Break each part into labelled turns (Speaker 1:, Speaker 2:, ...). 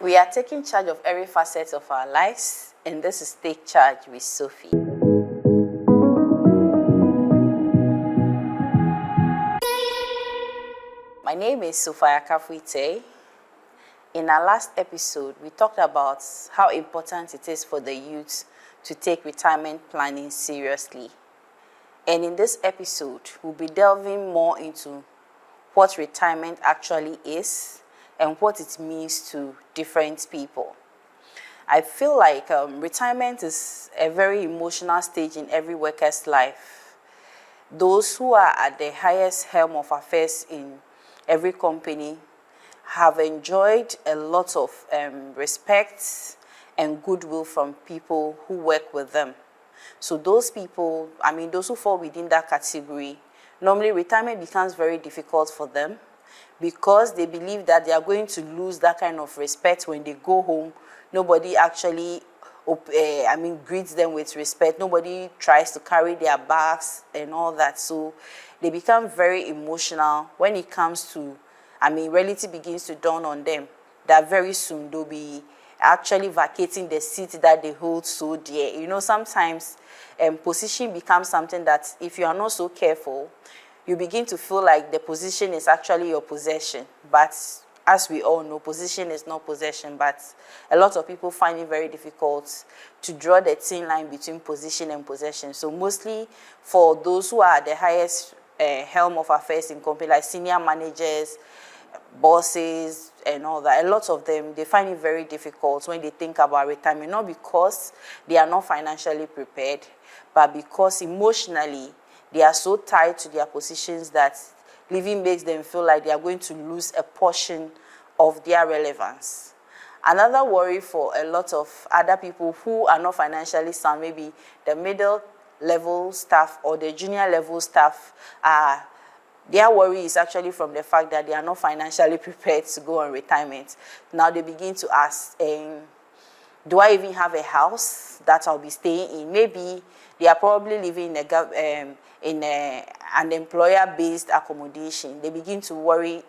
Speaker 1: We are taking charge of every facet of our lives, and this is Take Charge with Sophie. My name is Sophie. In our last episode, we talked about how important it is for the youth to take retirement planning seriously. And in this episode, we'll be delving more into what retirement actually is and what it means to different people. I feel like retirement is a very emotional stage in every worker's life. Those who are at the highest helm of affairs in every company have enjoyed a lot of respect and goodwill from people who work with them. So those people, those who fall within that category, normally retirement becomes very difficult for them because they believe that they are going to lose that kind of respect when they go home. Nobody actually greets them with respect. Nobody tries to carry their bags and all that. So they become very emotional when it comes to, reality begins to dawn on them that very soon they'll be actually vacating the seat that they hold so dear. You know, sometimes position becomes something that if you are not so careful, you begin to feel like the position is actually your possession. But as we all know, position is not possession, but a lot of people find it very difficult to draw the thin line between position and possession. So mostly for those who are at the highest helm of affairs in company, like senior managers, bosses, and all that, a lot of them, they find it very difficult when they think about retirement, not because they are not financially prepared, but because emotionally, they are so tied to their positions that living makes them feel like they are going to lose a portion of their relevance. Another worry for a lot of other people who are not financially sound, maybe the middle level staff or the junior level staff, their worry is actually from the fact that they are not financially prepared to go on retirement. Now they begin to ask, do I even have a house that I'll be staying in? Maybe they are probably living in an employer-based accommodation. They begin to worry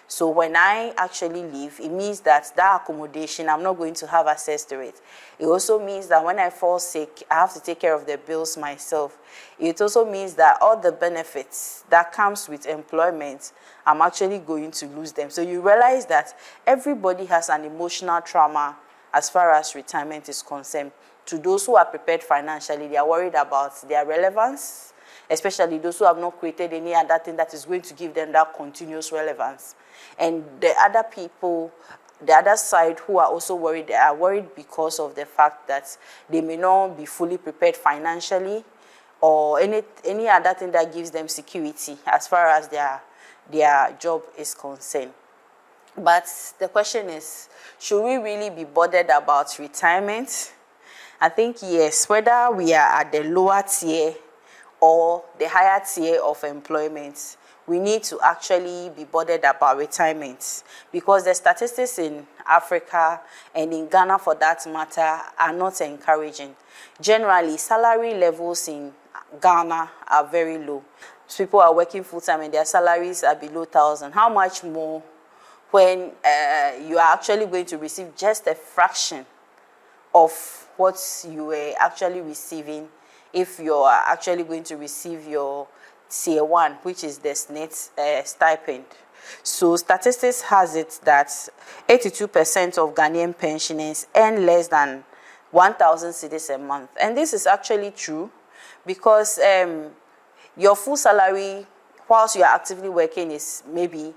Speaker 1: so when I actually leave, it means that accommodation, I'm not going to have access to it. It also means that when I fall sick, I have to take care of the bills myself. It also means that all the benefits that comes with employment, I'm actually going to lose them. So you realize that everybody has an emotional trauma as far as retirement is concerned. To those who are prepared financially, they are worried about their relevance, especially those who have not created any other thing that is going to give them that continuous relevance. And the other people, the other side who are also worried, they are worried because of the fact that they may not be fully prepared financially or any other thing that gives them security as far as their job is concerned. But the question is, should we really be bothered about retirement? I think yes, whether we are at the lower tier or the higher tier of employment, we need to actually be bothered about retirement because the statistics in Africa and in Ghana for that matter are not encouraging. Generally, salary levels in Ghana are very low. People are working full-time and their salaries are below 1,000. How much more when you are actually going to receive just a fraction of what you were actually receiving if you are actually going to receive your Tier 1, which is the SNET stipend. So statistics has it that 82% of Ghanaian pensioners earn less than 1,000 cedis a month. And this is actually true because your full salary whilst you are actively working is maybe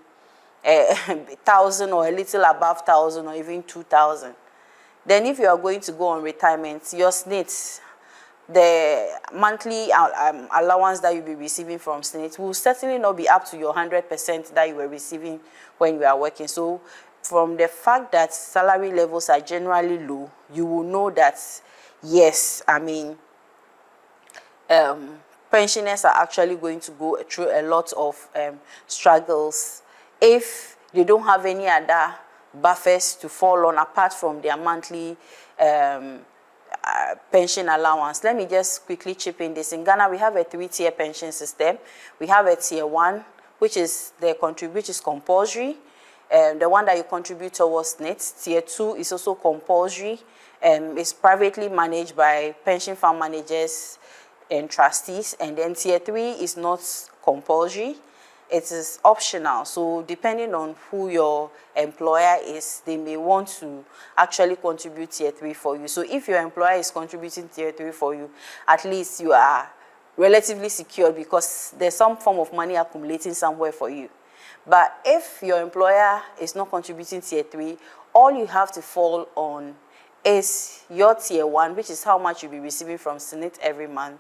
Speaker 1: 1,000 or a little above 1,000 or even 2,000. Then if you are going to go on retirement, your SNET, the monthly allowance that you'll be receiving from SNET will certainly not be up to your 100% that you were receiving when you are working. So from the fact that salary levels are generally low, you will know that, yes, pensioners are actually going to go through a lot of struggles if they don't have any other buffers to fall on apart from their monthly pension allowance. Let me just quickly chip in this. In Ghana, we have a 3-tier pension system. We have a Tier 1, which is compulsory, the one that you contribute towards net. Tier 2 is also compulsory. It's privately managed by pension fund managers and trustees. And then tier 3 is not compulsory. It is optional. So depending on who your employer is, they may want to actually contribute tier 3 for you. So if your employer is contributing tier 3 for you, at least you are relatively secure because there's some form of money accumulating somewhere for you. But if your employer is not contributing tier 3, all you have to fall on is your tier 1, which is how much you'll be receiving from SNIT every month,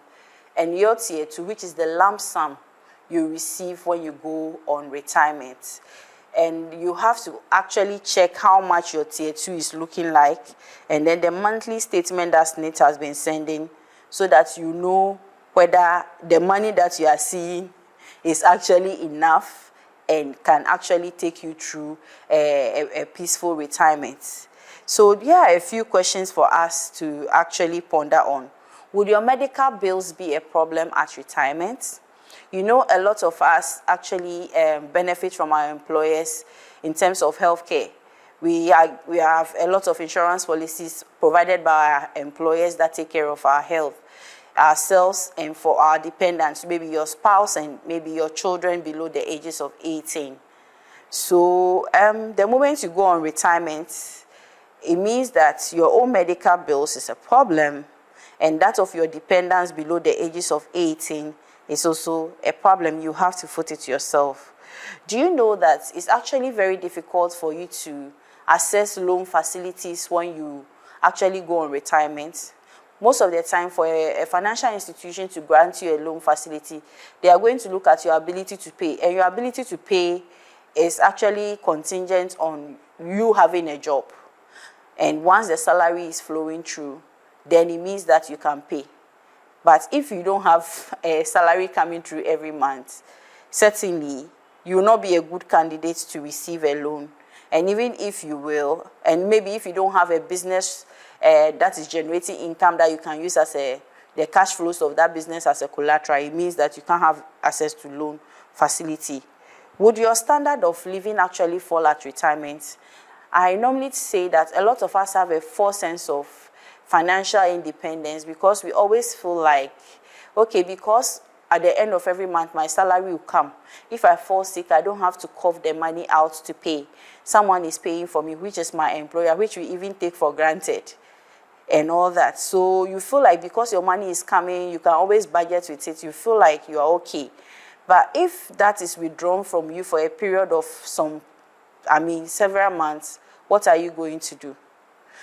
Speaker 1: and your tier 2, which is the lump sum you receive when you go on retirement. And you have to actually check how much your tier 2 is looking like, and then the monthly statement that SNIT has been sending, so that you know whether the money that you are seeing is actually enough and can actually take you through a peaceful retirement. So here are a few questions for us to actually ponder on. Would your medical bills be a problem at retirement? You know, a lot of us actually benefit from our employers in terms of healthcare. We have a lot of insurance policies provided by our employers that take care of our health, ourselves, and for our dependents, maybe your spouse and maybe your children below the ages of 18. So the moment you go on retirement, it means that your own medical bills is a problem, and that of your dependents below the ages of 18 is also a problem. You have to foot it yourself. Do you know that it's actually very difficult for you to access loan facilities when you actually go on retirement? Most of the time, for a financial institution to grant you a loan facility, they are going to look at your ability to pay, and your ability to pay is actually contingent on you having a job. And once the salary is flowing through, then it means that you can pay. But if you don't have a salary coming through every month, certainly you will not be a good candidate to receive a loan. And even if you will, and maybe if you don't have a business that is generating income that you can use as the cash flows of that business as a collateral, it means that you can't have access to loan facility. Would your standard of living actually fall at retirement? I normally say that a lot of us have a false sense of financial independence because we always feel like, okay, because at the end of every month my salary will come. If I fall sick, I don't have to cough the money out to pay. Someone is paying for me, which is my employer, which we even take for granted and all that. So you feel like because your money is coming, you can always budget with it. You feel like you are okay. But if that is withdrawn from you for a period of several months, what are you going to do?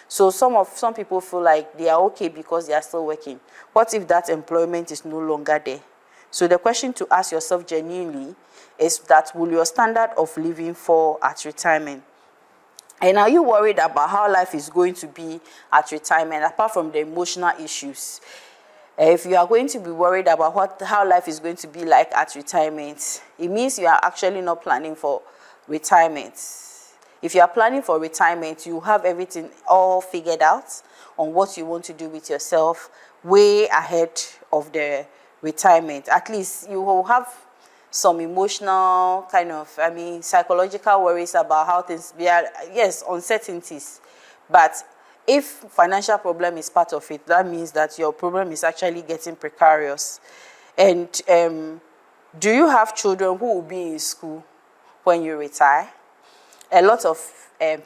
Speaker 1: So some people feel like they are okay because they are still working. What if that employment is no longer there? So the question to ask yourself genuinely is that, will your standard of living fall at retirement? And are you worried about how life is going to be at retirement, apart from the emotional issues? If you are going to be worried about how life is going to be like at retirement, it means you are actually not planning for retirement. If you are planning for retirement, you have everything all figured out on what you want to do with yourself way ahead of the retirement. At least you will have some emotional psychological worries about how things be. Yes, uncertainties. But if financial problem is part of it, that means that your problem is actually getting precarious. And do you have children who will be in school when you retire? A lot of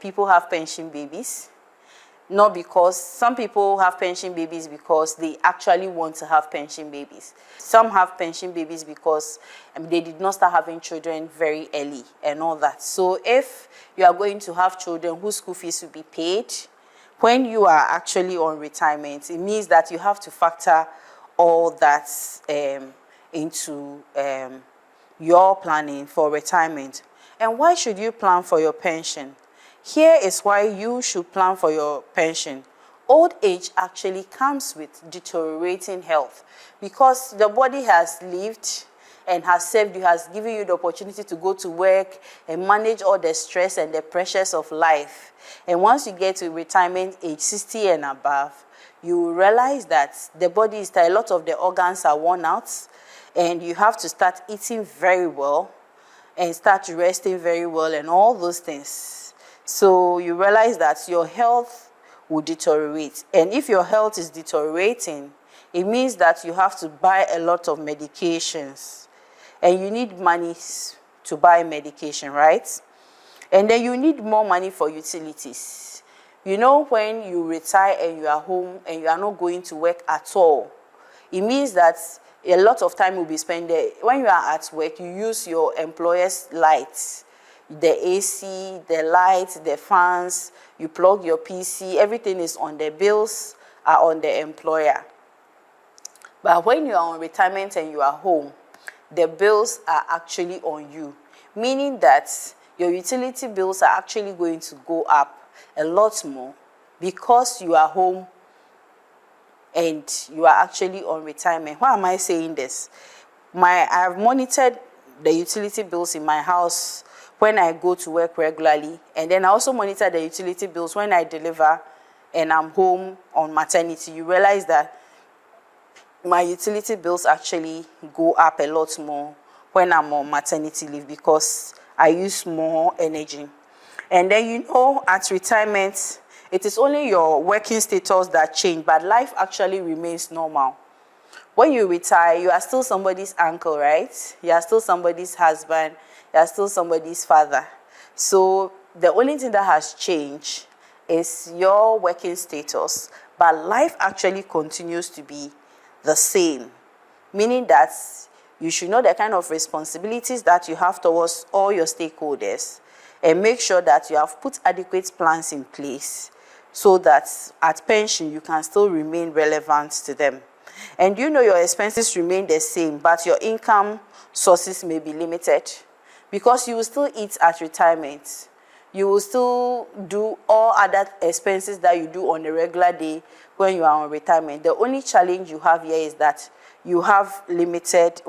Speaker 1: people have pension babies. Not because some people have pension babies because they actually want to have pension babies. Some have pension babies because they did not start having children very early and all that. So if you are going to have children whose school fees will be paid, when you are actually on retirement, it means that you have to factor all that into your planning for retirement. And why should you plan for your pension? Here is why you should plan for your pension. Old age actually comes with deteriorating health because the body has lived and has served you, has given you the opportunity to go to work and manage all the stress and the pressures of life. And once you get to retirement age 60 and above, you will realize that the body is tired, a lot of the organs are worn out, and you have to start eating very well. and start resting very well and all those things. So you realize that your health will deteriorate. And if your health is deteriorating, it means that you have to buy a lot of medications. And you need money to buy medication, right? And then you need more money for utilities. You know, when you retire and you are home and you are not going to work at all, it means that a lot of time will be spent there. When you are at work, you use your employer's lights, the AC, the lights, the fans, you plug your PC, everything is on the bills, are on the employer. But when you are on retirement and you are home, the bills are actually on you, meaning that your utility bills are actually going to go up a lot more because you are home and you are actually on retirement. Why am I saying this? I have monitored the utility bills in my house when I go to work regularly, and then I also monitor the utility bills when I deliver and I'm home on maternity. You realize that my utility bills actually go up a lot more when I'm on maternity leave because I use more energy. And then, you know, at retirement, it is only your working status that change, but life actually remains normal. When you retire, you are still somebody's uncle, right? You are still somebody's husband. You are still somebody's father. So the only thing that has changed is your working status, but life actually continues to be the same, meaning that you should know the kind of responsibilities that you have towards all your stakeholders and make sure that you have put adequate plans in place so that at pension you can still remain relevant to them. And you know your expenses remain the same, but your income sources may be limited because you will still eat at retirement. You will still do all other expenses that you do on a regular day when you are on retirement. The only challenge you have here is that you have limited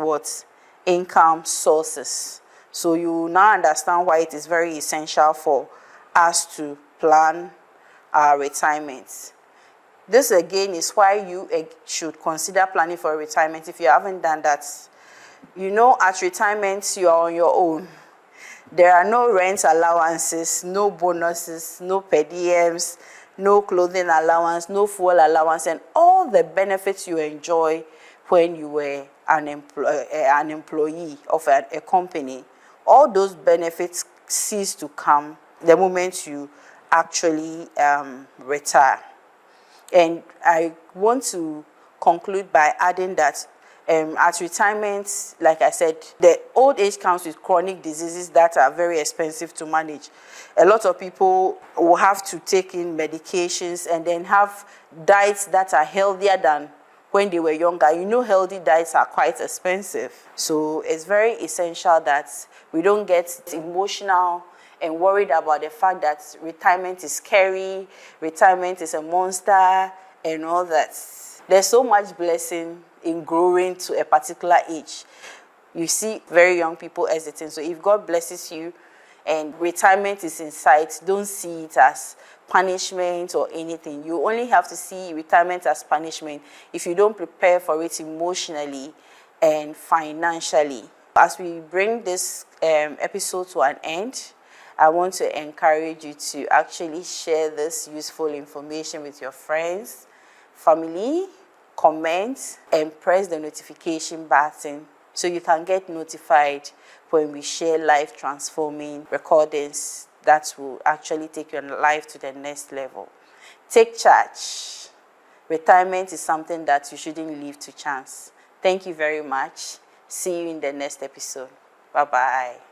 Speaker 1: income sources. So you now understand why it is very essential for us to plan our retirement. This again is why you should consider planning for retirement if you haven't done that. You know, at retirement, you are on your own. There are no rent allowances, no bonuses, no per diems, no clothing allowance, no fuel allowance, and all the benefits you enjoy when you were an employee of a company. All those benefits cease to come the moment you actually retire. And I want to conclude by adding that at retirement, like I said, the old age comes with chronic diseases that are very expensive to manage. A lot of people will have to take in medications and then have diets that are healthier than when they were younger. You know, healthy diets are quite expensive. So it's very essential that we don't get emotional and worried about the fact that retirement is scary, retirement is a monster, and all that. There's so much blessing in growing to a particular age. You see very young people hesitant. So if God blesses you and retirement is in sight, don't see it as punishment or anything. You only have to see retirement as punishment if you don't prepare for it emotionally and financially. As we bring this episode to an end, I want to encourage you to actually share this useful information with your friends, family, comment, and press the notification button so you can get notified when we share life-transforming recordings that will actually take your life to the next level. Take charge. Retirement is something that you shouldn't leave to chance. Thank you very much. See you in the next episode. Bye-bye.